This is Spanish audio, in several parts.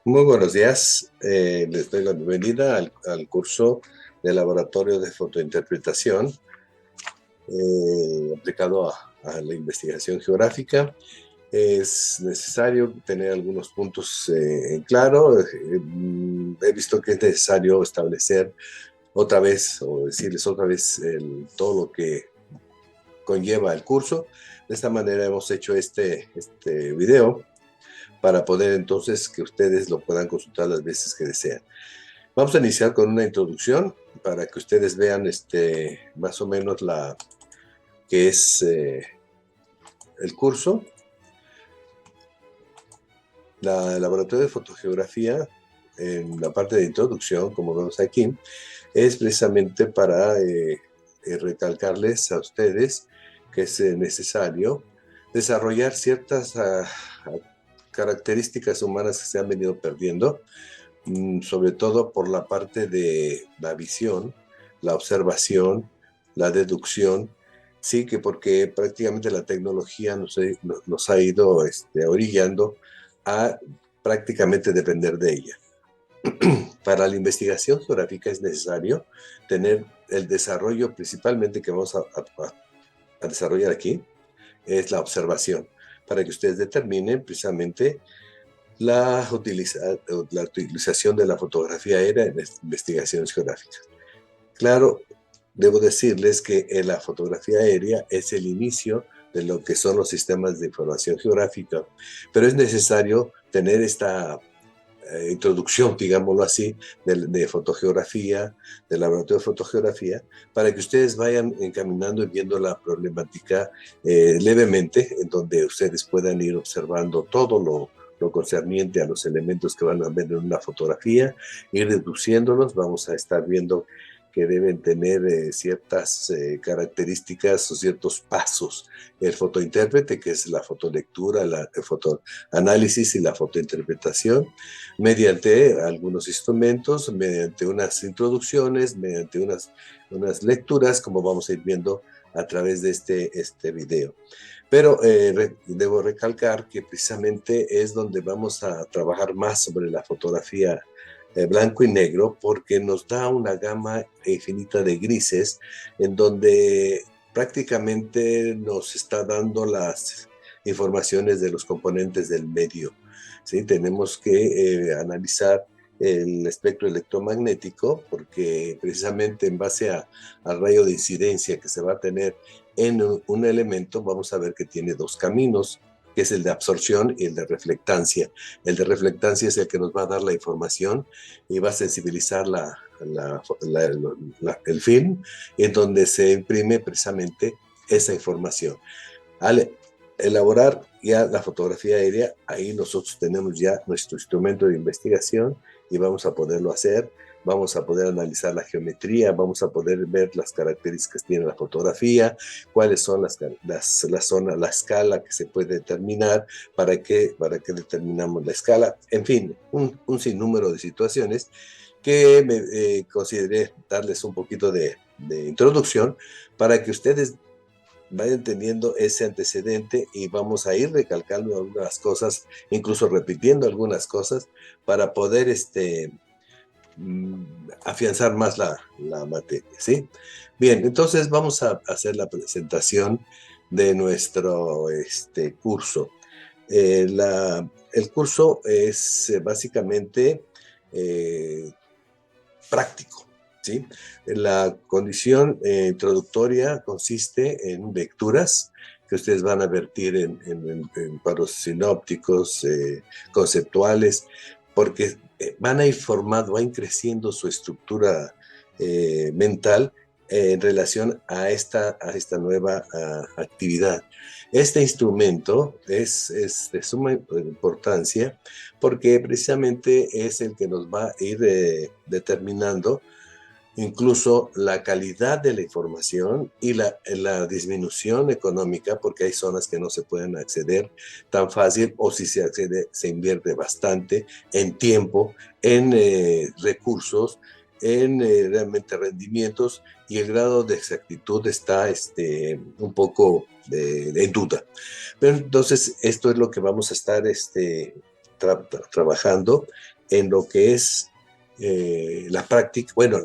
Muy buenos días. Les doy la bienvenida al curso de Laboratorio de Fotointerpretación aplicado a la investigación geográfica. Es necesario tener algunos puntos en claro. He visto que es necesario establecer otra vez o decirles otra vez todo lo que conlleva el curso. De esta manera hemos hecho este video para poder entonces que ustedes lo puedan consultar las veces que desean. Vamos a iniciar con una introducción para que ustedes vean más o menos la que es el curso. El laboratorio de fotogeografía, en la parte de introducción, como vemos aquí, es precisamente para recalcarles a ustedes que es necesario desarrollar ciertas características humanas que se han venido perdiendo, sobre todo por la parte de la visión, la observación, la deducción, sí, que porque prácticamente la tecnología nos ha ido orillando a prácticamente depender de ella. Para la investigación geográfica es necesario tener el desarrollo principalmente que vamos a desarrollar aquí, es la observación, para que ustedes determinen precisamente la utilización de la fotografía aérea en investigaciones geográficas. Claro, debo decirles que la fotografía aérea es el inicio de lo que son los sistemas de información geográfica, pero es necesario tener esta introducción, digámoslo así, de fotogeografía, del laboratorio de fotogeografía, para que ustedes vayan encaminando y viendo la problemática levemente, en donde ustedes puedan ir observando todo lo concerniente a los elementos que van a ver en una fotografía, ir deduciéndolos. Vamos a estar viendo que deben tener ciertas características o ciertos pasos. El fotointérprete, que es la fotolectura, el fotoanálisis y la fotointerpretación, mediante algunos instrumentos, mediante unas introducciones, mediante unas lecturas, como vamos a ir viendo a través de este video. Pero debo recalcar que precisamente es donde vamos a trabajar más sobre la fotografía blanco y negro, porque nos da una gama infinita de grises, en donde prácticamente nos está dando las informaciones de los componentes del medio. ¿Sí? Tenemos que analizar el espectro electromagnético, porque precisamente en base al rayo de incidencia que se va a tener en un elemento, vamos a ver que tiene dos caminos, que es el de absorción y el de reflectancia. El de reflectancia es el que nos va a dar la información y va a sensibilizar el film, en donde se imprime precisamente esa información. Al elaborar ya la fotografía aérea, ahí nosotros tenemos ya nuestro instrumento de investigación y vamos a poderlo hacer. Vamos a poder analizar la geometría, vamos a poder ver las características que tiene la fotografía, cuáles son la zona, la escala que se puede determinar, para qué determinamos la escala, en fin, un sinnúmero de situaciones que consideré darles un poquito de introducción para que ustedes vayan teniendo ese antecedente y vamos a ir recalcando algunas cosas, incluso repitiendo algunas cosas para poder afianzar más la materia, ¿sí? Bien, entonces vamos a hacer la presentación de nuestro curso. El curso es básicamente práctico, ¿sí? La condición introductoria consiste en lecturas que ustedes van a vertir en cuadros sinópticos, conceptuales, porque van a ir formando, van creciendo su estructura mental en relación a esta nueva actividad. Este instrumento es de suma importancia porque precisamente es el que nos va a ir determinando incluso la calidad de la información y la disminución económica, porque hay zonas que no se pueden acceder tan fácil, o si se accede, se invierte bastante en tiempo, en recursos, en realmente rendimientos, y el grado de exactitud está un poco en duda. Pero entonces esto es lo que vamos a estar trabajando en lo que es la práctica, bueno,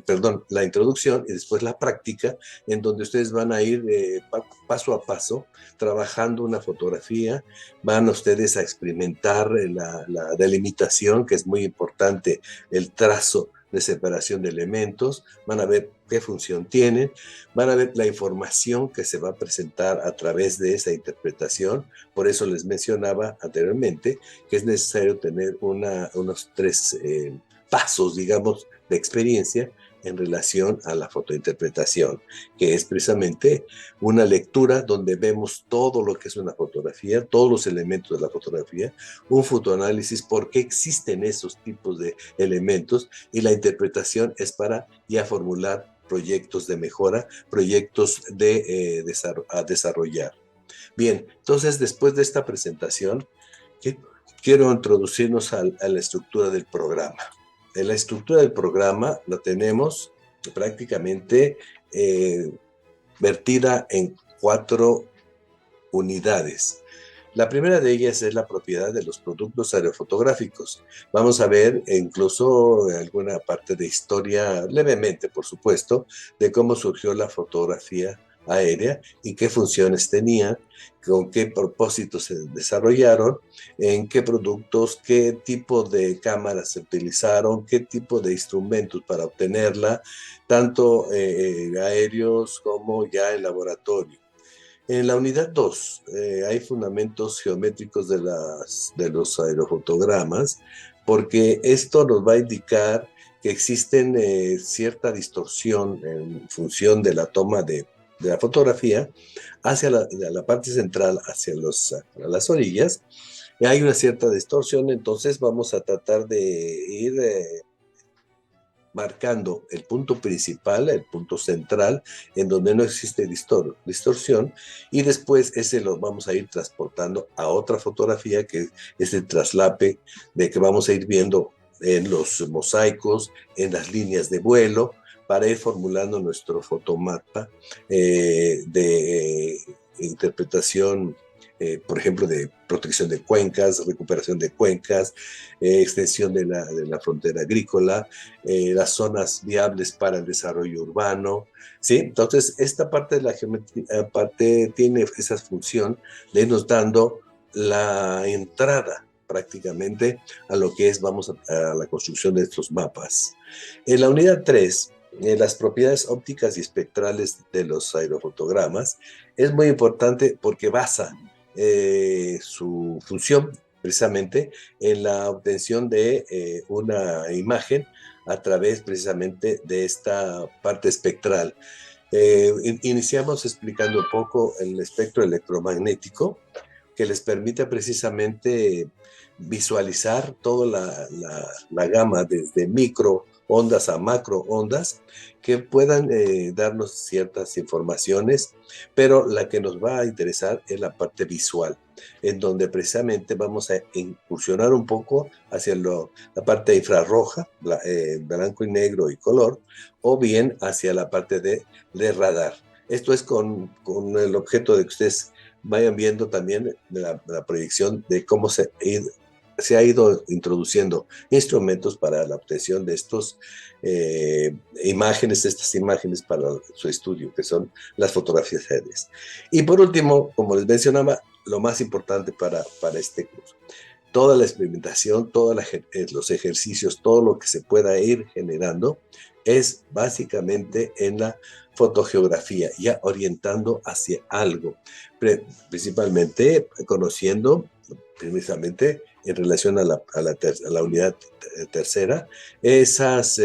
perdón, la introducción y después la práctica, en donde ustedes van a ir paso a paso trabajando una fotografía, van ustedes a experimentar la delimitación, que es muy importante, el trazo de separación de elementos, van a ver qué función tienen, van a ver la información que se va a presentar a través de esa interpretación. Por eso les mencionaba anteriormente que es necesario tener unos tres pasos, digamos, de experiencia en relación a la fotointerpretación, que es precisamente una lectura donde vemos todo lo que es una fotografía, todos los elementos de la fotografía, un fotoanálisis, por qué existen esos tipos de elementos, y la interpretación es para ya formular proyectos de mejora, proyectos a desarrollar. Bien, entonces después de esta presentación, quiero introducirnos a la estructura del programa. La estructura del programa la tenemos prácticamente vertida en 4 unidades. La primera de ellas es la propiedad de los productos aerofotográficos. Vamos a ver incluso alguna parte de historia, levemente por supuesto, de cómo surgió la fotografía aérea y qué funciones tenía, con qué propósitos se desarrollaron, en qué productos, qué tipo de cámaras se utilizaron, qué tipo de instrumentos para obtenerla, tanto aéreos como ya en laboratorio. En la unidad 2 hay fundamentos geométricos de los aerofotogramas, porque esto nos va a indicar que existen cierta distorsión en función de la toma de la fotografía hacia la parte central, a las orillas. Y hay una cierta distorsión, entonces vamos a tratar de ir marcando el punto principal, el punto central, en donde no existe distorsión, y después ese lo vamos a ir transportando a otra fotografía, que es el traslape de que vamos a ir viendo en los mosaicos, en las líneas de vuelo, para ir formulando nuestro fotomapa de interpretación, por ejemplo, de protección de cuencas, recuperación de cuencas, extensión de la frontera agrícola, las zonas viables para el desarrollo urbano, ¿sí? Entonces, esta parte de la geometría, parte tiene esa función de irnos dando la entrada prácticamente a lo que es, a la construcción de estos mapas. En la unidad 3, las propiedades ópticas y espectrales de los aerofotogramas, es muy importante porque basa su función precisamente en la obtención de una imagen a través precisamente de esta parte espectral. Iniciamos explicando un poco el espectro electromagnético, que les permite precisamente visualizar toda la gama desde microondas a macroondas, que puedan darnos ciertas informaciones, pero la que nos va a interesar es la parte visual, en donde precisamente vamos a incursionar un poco hacia la parte infrarroja, blanco y negro y color, o bien hacia la parte de radar. Esto es con el objeto de que ustedes vayan viendo también la proyección de cómo se ha ido introduciendo instrumentos para la obtención de estas imágenes para su estudio, que son las fotografías aéreas. Y por último, como les mencionaba, lo más importante para este curso, toda la experimentación, todos los ejercicios, todo lo que se pueda ir generando, es básicamente en la fotogeografía, ya orientando hacia algo, principalmente conociendo, precisamente en relación a la unidad tercera, esas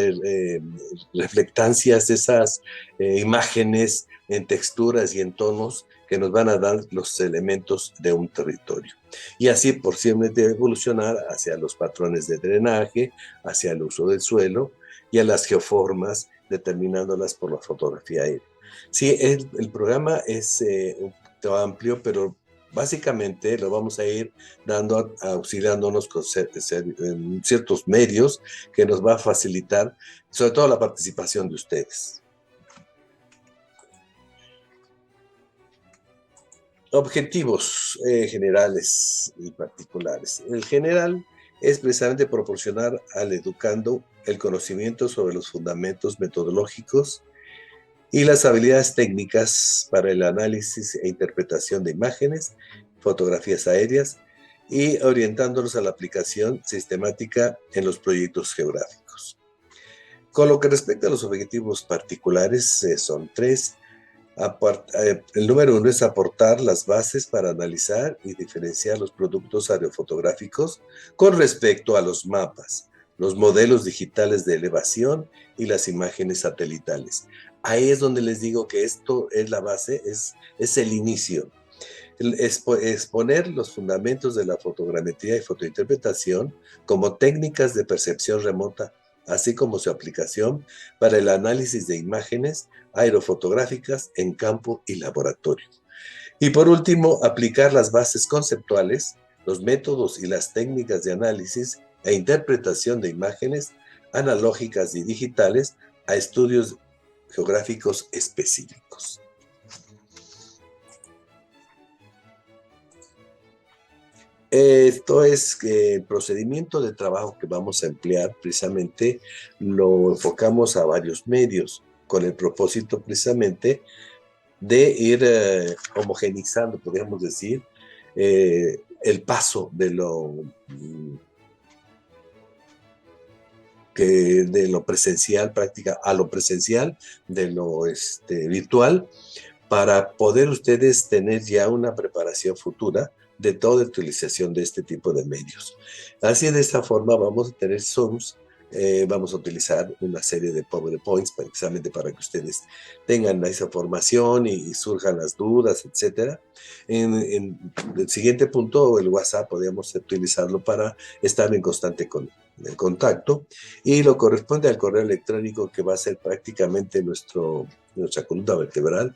reflectancias, esas imágenes en texturas y en tonos que nos van a dar los elementos de un territorio. Y así posiblemente evolucionar hacia los patrones de drenaje, hacia el uso del suelo y a las geoformas, determinándolas por la fotografía aérea. Sí, el programa es un poquito amplio, pero básicamente lo vamos a ir dando, auxiliándonos con ciertos medios que nos va a facilitar, sobre todo la participación de ustedes. Objetivos generales y particulares. El general es precisamente proporcionar al educando el conocimiento sobre los fundamentos metodológicos y las habilidades técnicas para el análisis e interpretación de imágenes, fotografías aéreas y orientándolos a la aplicación sistemática en los proyectos geográficos. Con lo que respecta a los objetivos particulares, son tres. El número uno es aportar las bases para analizar y diferenciar los productos aerofotográficos con respecto a los mapas, los modelos digitales de elevación y las imágenes satelitales. Ahí es donde les digo que esto es la base, es el inicio. Exponer los fundamentos de la fotogrametría y fotointerpretación como técnicas de percepción remota, así como su aplicación para el análisis de imágenes aerofotográficas en campo y laboratorio. Y por último, aplicar las bases conceptuales, los métodos y las técnicas de análisis e interpretación de imágenes analógicas y digitales a estudios geográficos específicos. Esto es que el procedimiento de trabajo que vamos a emplear precisamente lo enfocamos a varios medios con el propósito precisamente de ir homogenizando, podríamos decir, el paso de lo presencial práctica a lo presencial, de lo virtual, para poder ustedes tener ya una preparación futura de toda utilización de este tipo de medios. Así de esta forma vamos a tener Zooms, vamos a utilizar una serie de PowerPoints precisamente para que ustedes tengan esa formación y surjan las dudas, etc. En el siguiente punto, el WhatsApp, podríamos utilizarlo para estar en constante contacto, y lo corresponde al correo electrónico, que va a ser prácticamente nuestra columna vertebral,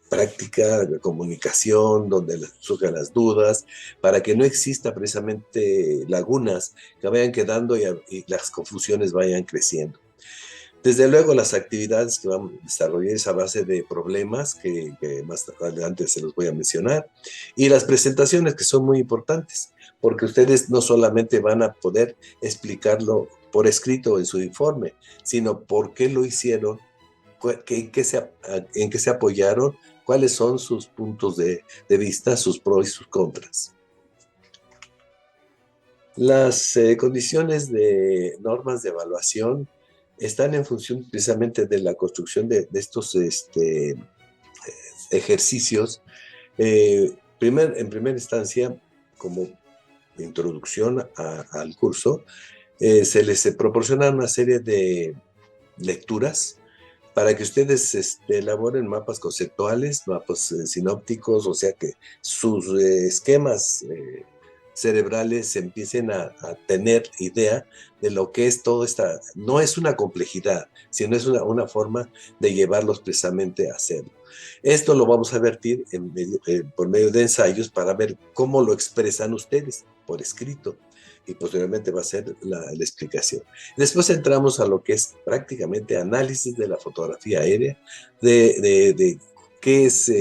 práctica de comunicación, donde surjan las dudas, para que no exista precisamente lagunas que vayan quedando y las confusiones vayan creciendo. Desde luego, las actividades que vamos a desarrollar es a base de problemas que más adelante se los voy a mencionar, y las presentaciones, que son muy importantes, porque ustedes no solamente van a poder explicarlo por escrito en su informe, sino por qué lo hicieron, en qué se apoyaron, cuáles son sus puntos de vista, sus pros y sus contras. Las condiciones de normas de evaluación están en función precisamente de la construcción de estos ejercicios. En primera instancia, como introducción al curso, se les proporciona una serie de lecturas para que ustedes elaboren mapas conceptuales, mapas sinópticos, o sea que sus esquemas cerebrales empiecen a tener idea de lo que es todo esta. No es una complejidad, sino es una forma de llevarlos precisamente a hacerlo. Esto lo vamos a vertir por medio de ensayos para ver cómo lo expresan ustedes por escrito, y posteriormente va a ser la explicación. Después entramos a lo que es prácticamente análisis de la fotografía aérea, de qué es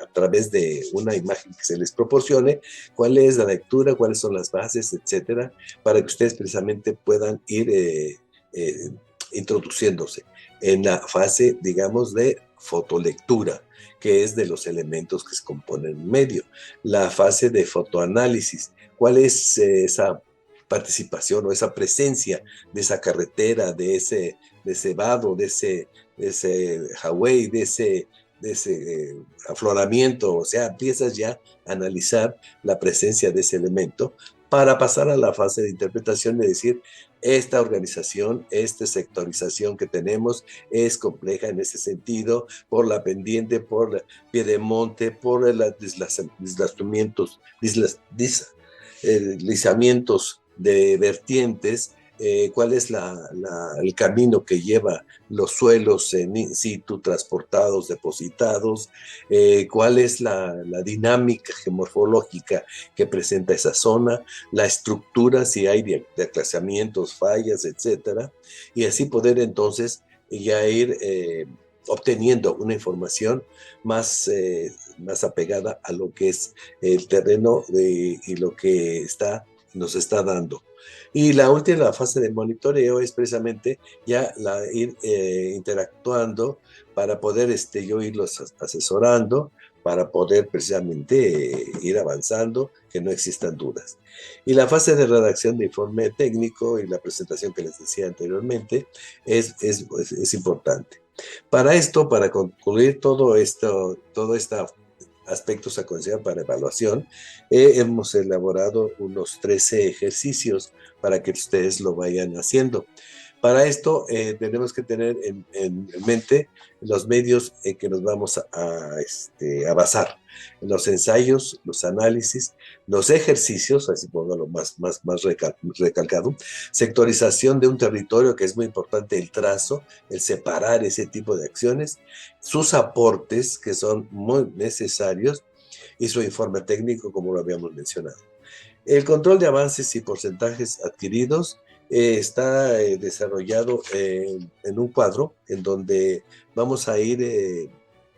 a través de una imagen que se les proporcione, cuál es la lectura, cuáles son las bases, etcétera, para que ustedes precisamente puedan ir introduciéndose en la fase, digamos, de fotolectura, que es de los elementos que se componen en medio. La fase de fotoanálisis, cuál es esa participación o esa presencia de esa carretera, de ese vado, de ese highway, de ese afloramiento. O sea, empiezas ya a analizar la presencia de ese elemento para pasar a la fase de interpretación, de decir, esta organización, esta sectorización que tenemos es compleja en ese sentido, por la pendiente, por el pie de monte, por el deslizamientos de vertientes, cuál es el camino que lleva los suelos en situ transportados, depositados, cuál es la dinámica geomorfológica que presenta esa zona, la estructura, si hay desplazamientos, fallas, etcétera, y así poder entonces ya ir obteniendo una información más apegada a lo que es el terreno y lo que está nos está dando. Y la última fase de monitoreo es precisamente ya ir interactuando para poder yo irlos asesorando, para poder precisamente ir avanzando, que no existan dudas. Y la fase de redacción de informe técnico y la presentación que les decía anteriormente es importante. Para esto, para concluir todo esto, aspectos a considerar para evaluación, hemos elaborado unos 13 ejercicios para que ustedes lo vayan haciendo. Para esto tenemos que tener en mente los medios en que nos vamos a basar. Los ensayos, los análisis, los ejercicios, así póngalo más recalcado, sectorización de un territorio, que es muy importante, el trazo, el separar ese tipo de acciones, sus aportes, que son muy necesarios, y su informe técnico, como lo habíamos mencionado. El control de avances y porcentajes adquiridos está desarrollado en un cuadro en donde vamos a ir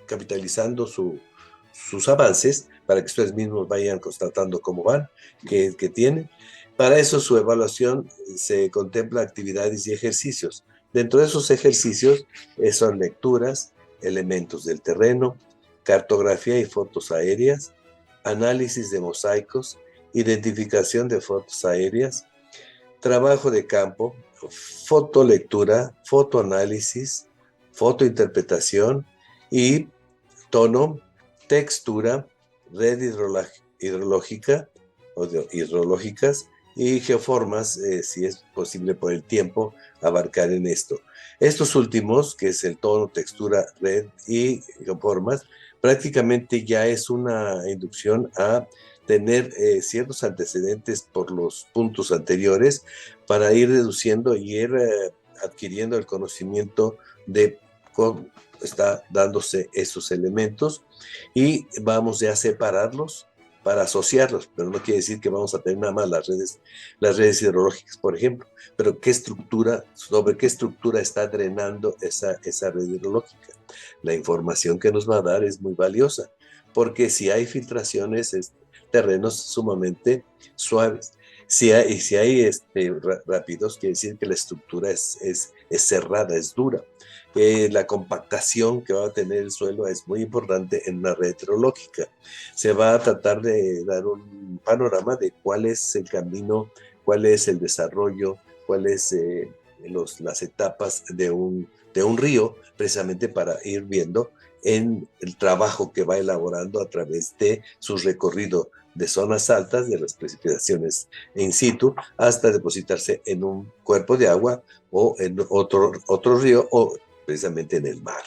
capitalizando sus avances para que ustedes mismos vayan constatando cómo van, qué tienen. Para eso su evaluación se contempla actividades y ejercicios. Dentro de esos ejercicios son lecturas, elementos del terreno, cartografía y fotos aéreas, análisis de mosaicos, identificación de fotos aéreas, trabajo de campo, fotolectura, fotoanálisis, fotointerpretación y tono, textura, red hidrológica o hidrológicas y geoformas, si es posible por el tiempo abarcar en esto. Estos últimos, que es el tono, textura, red y geoformas, prácticamente ya es una inducción a tener ciertos antecedentes por los puntos anteriores para ir reduciendo y ir adquiriendo el conocimiento de cómo está dándose esos elementos, y vamos ya a separarlos para asociarlos, pero no quiere decir que vamos a tener nada más las redes hidrológicas, por ejemplo, pero sobre qué estructura está drenando esa red hidrológica. La información que nos va a dar es muy valiosa, porque si hay filtraciones, terrenos sumamente suaves. Si hay rápidos, quiere decir que la estructura es cerrada, es dura. La compactación que va a tener el suelo es muy importante en una red hidrológica. Se va a tratar de dar un panorama de cuál es el camino, cuál es el desarrollo, cuáles las etapas de un río, precisamente para ir viendo en el trabajo que va elaborando a través de su recorrido de zonas altas, de las precipitaciones in situ, hasta depositarse en un cuerpo de agua o en otro río o precisamente en el mar.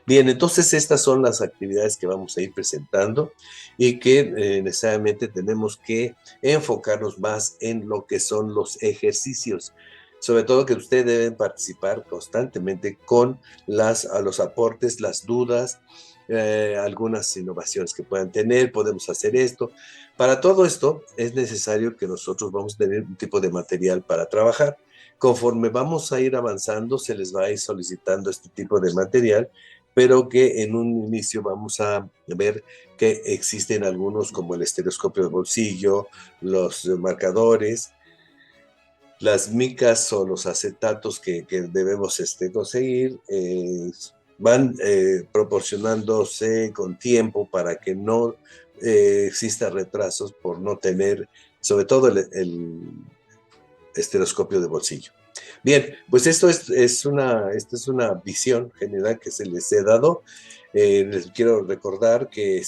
Bien, entonces estas son las actividades que vamos a ir presentando y que necesariamente tenemos que enfocarnos más en lo que son los ejercicios. Sobre todo que ustedes deben participar constantemente con los aportes, las dudas, algunas innovaciones que puedan tener, podemos hacer esto. Para todo esto es necesario que nosotros vamos a tener un tipo de material para trabajar. Conforme vamos a ir avanzando, se les va a ir solicitando este tipo de material, pero que en un inicio vamos a ver que existen algunos como el estereoscopio de bolsillo, los marcadores, las micas o los acetatos que debemos conseguir, van proporcionándose con tiempo para que no exista retrasos por no tener, sobre todo el estereoscopio de bolsillo. Bien, pues esta es una visión general que se les he dado. Les quiero recordar que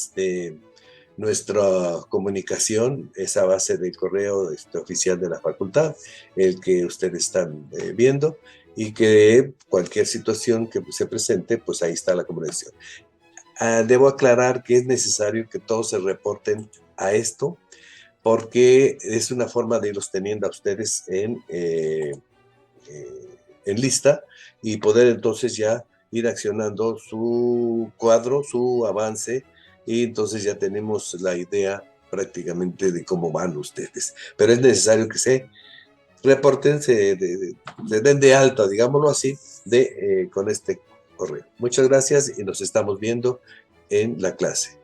nuestra comunicación es a base del correo oficial de la facultad, el que ustedes están viendo, y que cualquier situación que se presente, pues ahí está la comunicación. Debo aclarar que es necesario que todos se reporten a esto, porque es una forma de irlos teniendo a ustedes en lista y poder entonces ya ir accionando su cuadro, su avance, y entonces ya tenemos la idea prácticamente de cómo van ustedes. Pero es necesario que se reporten, se den de alta, digámoslo así, con este correo. Muchas gracias y nos estamos viendo en la clase.